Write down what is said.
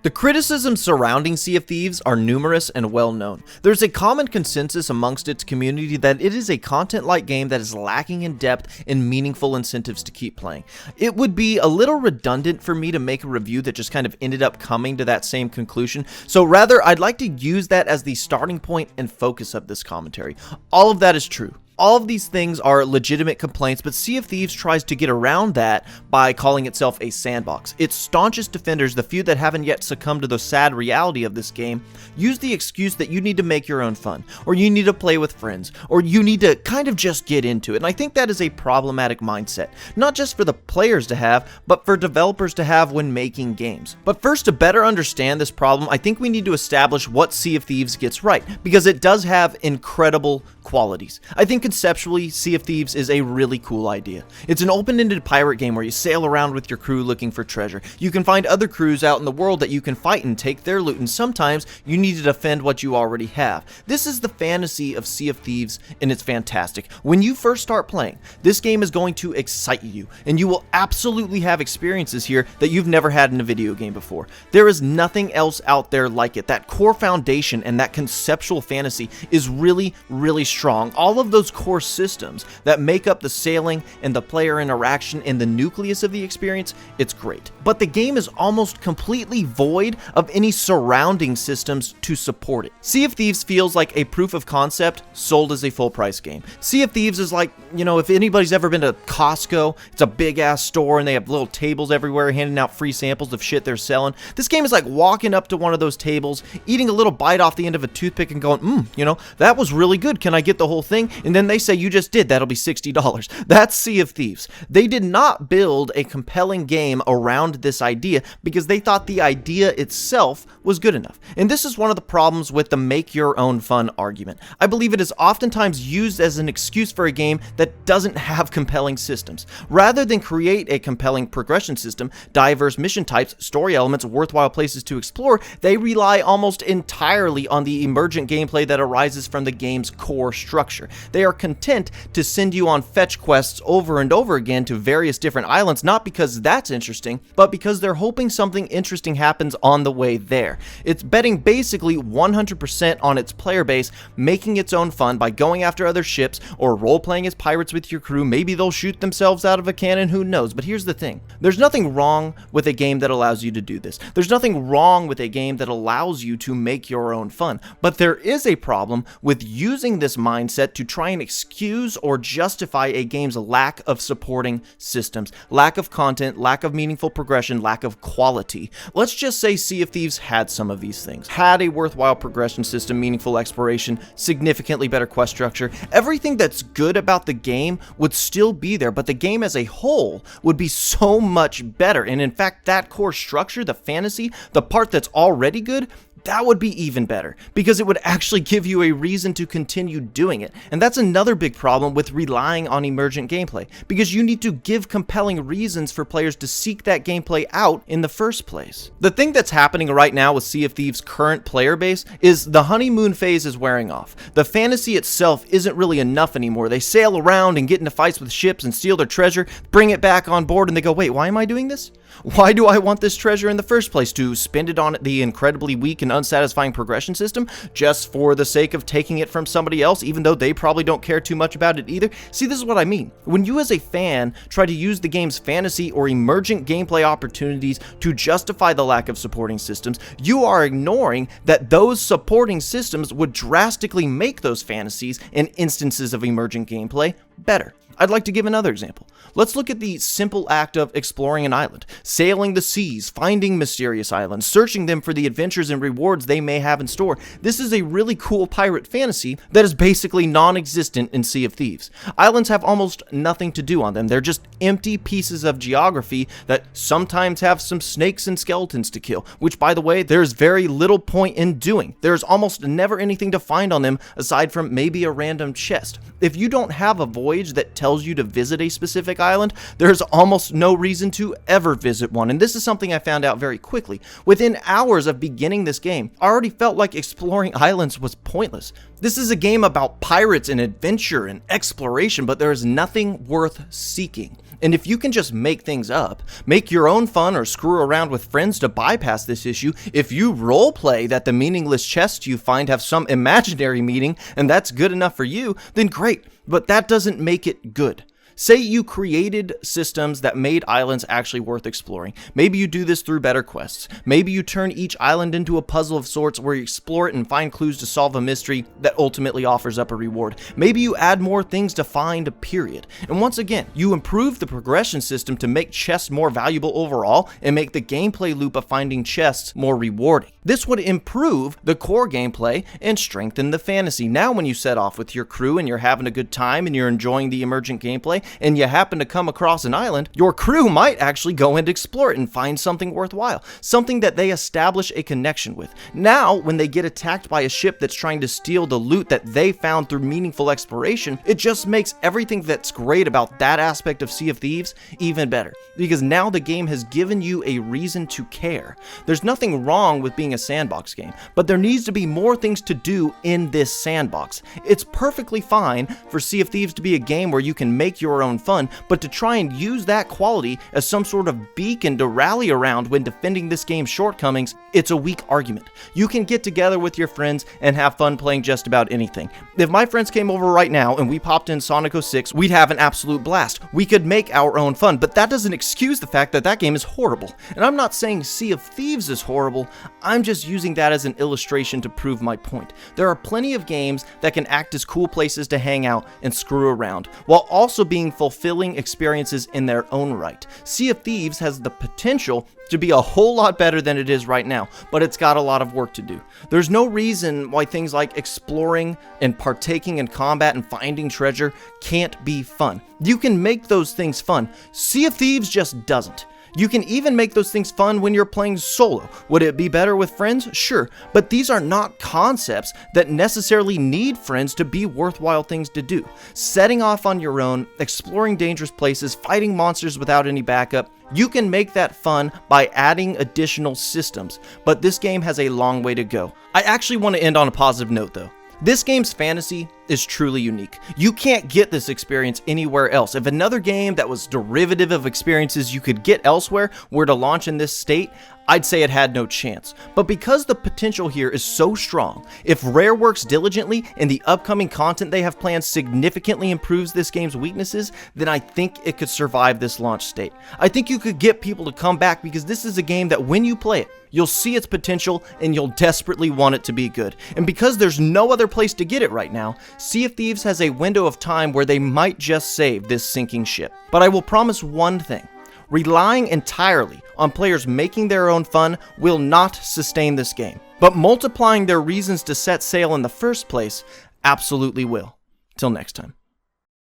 The criticisms surrounding Sea of Thieves are numerous and well known. There's a common consensus amongst its community that it is a content-light game that is lacking in depth and meaningful incentives to keep playing. It would be a little redundant for me to make a review that just kind of ended up coming to that same conclusion, so rather I'd like to use that as the starting point and focus of this commentary. All of that is true. All of these things are legitimate complaints, but Sea of Thieves tries to get around that by calling itself a sandbox. Its staunchest defenders, the few that haven't yet succumbed to the sad reality of this game, use the excuse that you need to make your own fun, or you need to play with friends, or you need to kind of just get into it. And I think that is a problematic mindset, not just for the players to have, but for developers to have when making games. But first, to better understand this problem, I think we need to establish what Sea of Thieves gets right, because it does have incredible qualities. I think conceptually, Sea of Thieves is a really cool idea. It's an open-ended pirate game where you sail around with your crew looking for treasure. You can find other crews out in the world that you can fight and take their loot, and sometimes you need to defend what you already have. This is the fantasy of Sea of Thieves, and it's fantastic. When you first start playing, this game is going to excite you, and you will absolutely have experiences here that you've never had in a video game before. There is nothing else out there like it. That core foundation and that conceptual fantasy is really, really strong. All of those core systems that make up the sailing and the player interaction and the nucleus of the experience, it's great. But the game is almost completely void of any surrounding systems to support it. Sea of Thieves feels like a proof of concept sold as a full price game. Sea of Thieves is like, if anybody's ever been to Costco, it's a big ass store and they have little tables everywhere handing out free samples of shit they're selling. This game is like walking up to one of those tables, eating a little bite off the end of a toothpick and going, that was really good. Can I get the whole thing? And then they say, you just did, that'll be $60. That's Sea of Thieves. They did not build a compelling game around this idea because they thought the idea itself was good enough. And this is one of the problems with the make your own fun argument. I believe it is oftentimes used as an excuse for a game that doesn't have compelling systems. Rather than create a compelling progression system, diverse mission types, story elements, worthwhile places to explore, they rely almost entirely on the emergent gameplay that arises from the game's core structure. They are content to send you on fetch quests over and over again to various different islands, not because that's interesting, but because they're hoping something interesting happens on the way there. It's betting basically 100% on its player base making its own fun by going after other ships or role-playing as pirates with your crew. Maybe they'll shoot themselves out of a cannon, who knows? But here's the thing. There's nothing wrong with a game that allows you to do this. There's nothing wrong with a game that allows you to make your own fun. But there is a problem with using this mindset to try and excuse or justify a game's lack of supporting systems, lack of content, lack of meaningful progression, lack of quality. Let's just say Sea of Thieves had some of these things. Had a worthwhile progression system, meaningful exploration, significantly better quest structure. Everything that's good about the game would still be there, but the game as a whole would be so much better. And in fact, that core structure, the fantasy, the part that's already good, that would be even better because it would actually give you a reason to continue doing it. And that's another big problem with relying on emergent gameplay, because you need to give compelling reasons for players to seek that gameplay out in the first place. The thing that's happening right now with Sea of Thieves' current player base is the honeymoon phase is wearing off. The fantasy itself isn't really enough anymore. They sail around and get into fights with ships and steal their treasure, bring it back on board, and they go, wait, why am I doing this? Why do I want this treasure in the first place? To spend it on the incredibly weak and unsatisfying progression system just for the sake of taking it from somebody else, even though they probably don't care too much about it either? See, this is what I mean. When you as a fan try to use the game's fantasy or emergent gameplay opportunities to justify the lack of supporting systems, you are ignoring that those supporting systems would drastically make those fantasies and instances of emergent gameplay better. I'd like to give another example. Let's look at the simple act of exploring an island, sailing the seas, finding mysterious islands, searching them for the adventures and rewards they may have in store. This is a really cool pirate fantasy that is basically non-existent in Sea of Thieves. Islands have almost nothing to do on them. They're just empty pieces of geography that sometimes have some snakes and skeletons to kill, which, by the way, there's very little point in doing. There's almost never anything to find on them aside from maybe a random chest. If you don't have a void voyage that tells you to visit a specific island, there's almost no reason to ever visit one. And this is something I found out very quickly. Within hours of beginning this game, I already felt like exploring islands was pointless. This is a game about pirates and adventure and exploration, but there is nothing worth seeking. And if you can just make things up, make your own fun or screw around with friends to bypass this issue, if you roleplay that the meaningless chests you find have some imaginary meaning and that's good enough for you, then great, but that doesn't make it good. Say you created systems that made islands actually worth exploring. Maybe you do this through better quests. Maybe you turn each island into a puzzle of sorts where you explore it and find clues to solve a mystery that ultimately offers up a reward. Maybe you add more things to find, period. And once again, you improve the progression system to make chests more valuable overall and make the gameplay loop of finding chests more rewarding. This would improve the core gameplay and strengthen the fantasy. Now when you set off with your crew and you're having a good time and you're enjoying the emergent gameplay, and you happen to come across an island, your crew might actually go and explore it and find something worthwhile, something that they establish a connection with. Now, when they get attacked by a ship that's trying to steal the loot that they found through meaningful exploration, it just makes everything that's great about that aspect of Sea of Thieves even better, because now the game has given you a reason to care. There's nothing wrong with being a sandbox game, but there needs to be more things to do in this sandbox. It's perfectly fine for Sea of Thieves to be a game where you can make your own fun, but to try and use that quality as some sort of beacon to rally around when defending this game's shortcomings, it's a weak argument. You can get together with your friends and have fun playing just about anything. If my friends came over right now and we popped in Sonic 06, we'd have an absolute blast. We could make our own fun, but that doesn't excuse the fact that that game is horrible. And I'm not saying Sea of Thieves is horrible, I'm just using that as an illustration to prove my point. There are plenty of games that can act as cool places to hang out and screw around, while also being fulfilling experiences in their own right. Sea of Thieves has the potential to be a whole lot better than it is right now, but it's got a lot of work to do. There's no reason why things like exploring and partaking in combat and finding treasure can't be fun. You can make those things fun. Sea of Thieves just doesn't. You can even make those things fun when you're playing solo. Would it be better with friends? Sure, but these are not concepts that necessarily need friends to be worthwhile things to do. Setting off on your own, exploring dangerous places, fighting monsters without any backup, you can make that fun by adding additional systems, but this game has a long way to go. I actually want to end on a positive note though. This game's fantasy is truly unique. You can't get this experience anywhere else. If another game that was derivative of experiences you could get elsewhere were to launch in this state, I'd say it had no chance. But because the potential here is so strong, if Rare works diligently and the upcoming content they have planned significantly improves this game's weaknesses, then I think it could survive this launch state. I think you could get people to come back because this is a game that when you play it, you'll see its potential and you'll desperately want it to be good. And because there's no other place to get it right now, Sea of Thieves has a window of time where they might just save this sinking ship. But I will promise one thing. Relying entirely on players making their own fun will not sustain this game. But multiplying their reasons to set sail in the first place absolutely will. Till next time.